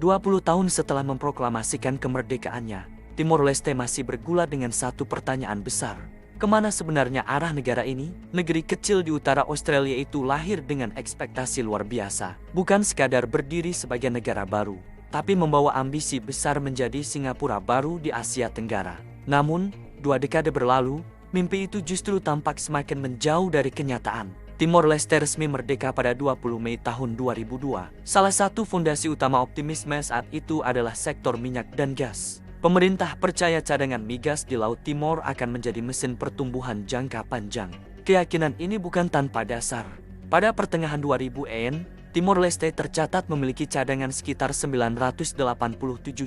20 tahun setelah memproklamasikan kemerdekaannya, Timor Leste masih bergulat dengan satu pertanyaan besar. Kemana sebenarnya arah negara ini? Negeri kecil di utara Australia itu lahir dengan ekspektasi luar biasa. Bukan sekadar berdiri sebagai negara baru, tapi membawa ambisi besar menjadi Singapura baru di Asia Tenggara. Namun, 2 dekade berlalu, mimpi itu justru tampak semakin menjauh dari kenyataan. Timor Leste resmi merdeka pada 20 Mei tahun 2002. Salah satu fondasi utama optimisme saat itu adalah sektor minyak dan gas. Pemerintah percaya cadangan migas di Laut Timor akan menjadi mesin pertumbuhan jangka panjang. Keyakinan ini bukan tanpa dasar. Pada pertengahan 2000-an, Timor Leste tercatat memiliki cadangan sekitar 987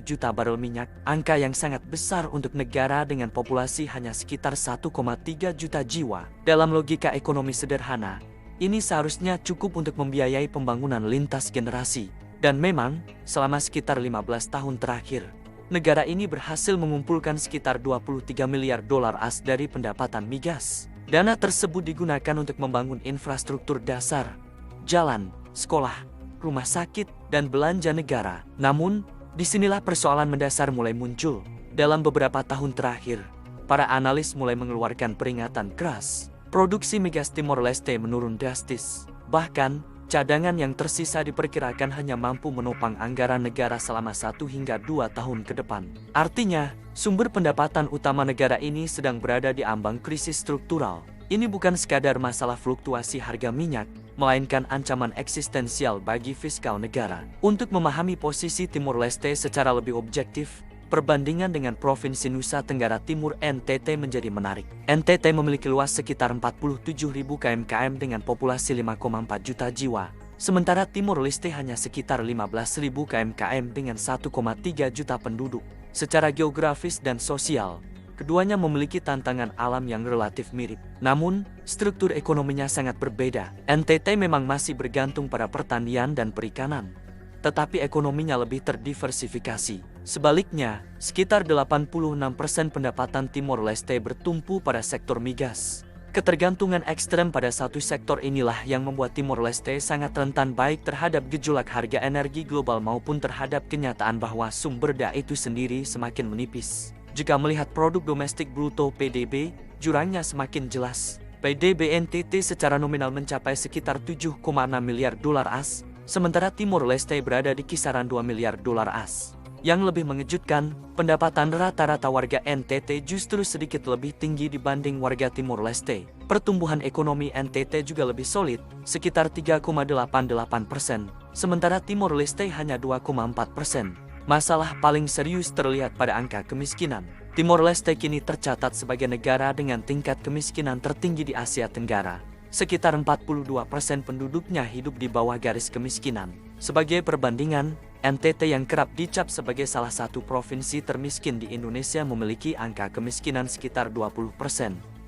juta barel minyak, angka yang sangat besar untuk negara dengan populasi hanya sekitar 1,3 juta jiwa. Dalam logika ekonomi sederhana, ini seharusnya cukup untuk membiayai pembangunan lintas generasi. Dan memang, selama sekitar 15 tahun terakhir, negara ini berhasil mengumpulkan sekitar 23 miliar dolar AS dari pendapatan migas. Dana tersebut digunakan untuk membangun infrastruktur dasar, jalan, sekolah, rumah sakit, dan belanja negara. Namun, disinilah persoalan mendasar mulai muncul. Dalam beberapa tahun terakhir, para analis mulai mengeluarkan peringatan keras. Produksi migas Timor Leste menurun drastis. Bahkan, cadangan yang tersisa diperkirakan hanya mampu menopang anggaran negara selama 1 hingga 2 tahun ke depan. Artinya, sumber pendapatan utama negara ini sedang berada di ambang krisis struktural. Ini bukan sekadar masalah fluktuasi harga minyak, melainkan ancaman eksistensial bagi fiskal negara. Untuk memahami posisi Timor Leste secara lebih objektif, perbandingan dengan Provinsi Nusa Tenggara Timur NTT menjadi menarik. NTT memiliki luas sekitar 47.000 km² dengan populasi 5,4 juta jiwa, sementara Timor Leste hanya sekitar 15.000 km² dengan 1,3 juta penduduk. Secara geografis dan sosial, keduanya memiliki tantangan alam yang relatif mirip. Namun, struktur ekonominya sangat berbeda. NTT memang masih bergantung pada pertanian dan perikanan, tetapi ekonominya lebih terdiversifikasi. Sebaliknya, sekitar 86% pendapatan Timor Leste bertumpu pada sektor migas. Ketergantungan ekstrem pada satu sektor inilah yang membuat Timor Leste sangat rentan baik terhadap gejolak harga energi global maupun terhadap kenyataan bahwa sumber daya itu sendiri semakin menipis. Jika melihat produk domestik bruto (PDB), jurangnya semakin jelas. PDB NTT secara nominal mencapai sekitar 7,6 miliar dolar AS, sementara Timor Leste berada di kisaran 2 miliar dolar AS. Yang lebih mengejutkan, pendapatan rata-rata warga NTT justru sedikit lebih tinggi dibanding warga Timor Leste. Pertumbuhan ekonomi NTT juga lebih solid, sekitar 3,88%, sementara Timor Leste hanya 2,4%. Masalah paling serius terlihat pada angka kemiskinan. Timor Leste kini tercatat sebagai negara dengan tingkat kemiskinan tertinggi di Asia Tenggara. Sekitar 42% penduduknya hidup di bawah garis kemiskinan. Sebagai perbandingan, NTT yang kerap dicap sebagai salah satu provinsi termiskin di Indonesia memiliki angka kemiskinan sekitar 20%.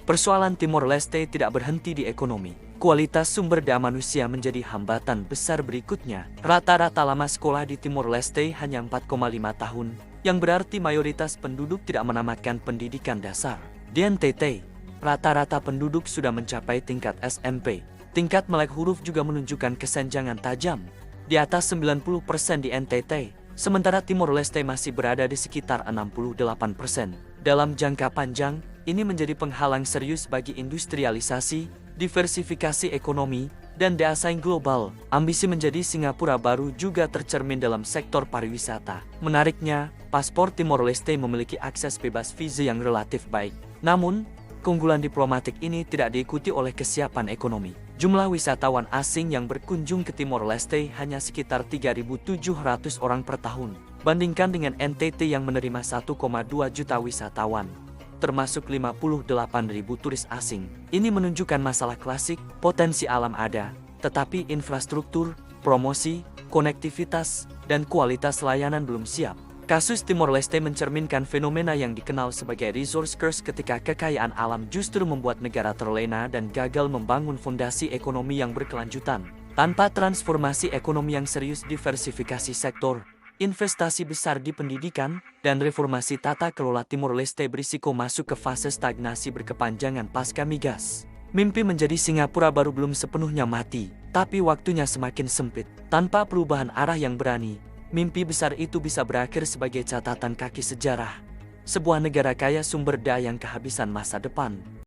Persoalan Timor Leste tidak berhenti di ekonomi. Kualitas sumber daya manusia menjadi hambatan besar berikutnya. Rata-rata lama sekolah di Timor Leste hanya 4,5 tahun, yang berarti mayoritas penduduk tidak menamatkan pendidikan dasar. Di NTT, rata-rata penduduk sudah mencapai tingkat SMP. Tingkat melek huruf juga menunjukkan kesenjangan tajam, di atas 90% di NTT, sementara Timor Leste masih berada di sekitar 68%. Dalam jangka panjang, ini menjadi penghalang serius bagi industrialisasi, diversifikasi ekonomi, dan daya saing global. Ambisi menjadi Singapura baru juga tercermin dalam sektor pariwisata. Menariknya, paspor Timor Leste memiliki akses bebas visa yang relatif baik. Namun, keunggulan diplomatik ini tidak diikuti oleh kesiapan ekonomi. Jumlah wisatawan asing yang berkunjung ke Timor Leste hanya sekitar 3.700 orang per tahun. Bandingkan dengan NTT yang menerima 1,2 juta wisatawan, termasuk 58.000 turis asing. Ini menunjukkan masalah klasik, potensi alam ada, tetapi infrastruktur, promosi, konektivitas, dan kualitas layanan belum siap. Kasus Timor Leste mencerminkan fenomena yang dikenal sebagai resource curse ketika kekayaan alam justru membuat negara terlena dan gagal membangun fondasi ekonomi yang berkelanjutan. Tanpa transformasi ekonomi yang serius, diversifikasi sektor, investasi besar di pendidikan, dan reformasi tata kelola, Timor Leste berisiko masuk ke fase stagnasi berkepanjangan pasca migas. Mimpi menjadi Singapura baru belum sepenuhnya mati, tapi waktunya semakin sempit. Tanpa perubahan arah yang berani, Mimpi besar itu bisa berakhir sebagai catatan kaki sejarah. Sebuah negara kaya sumber daya yang kehabisan masa depan.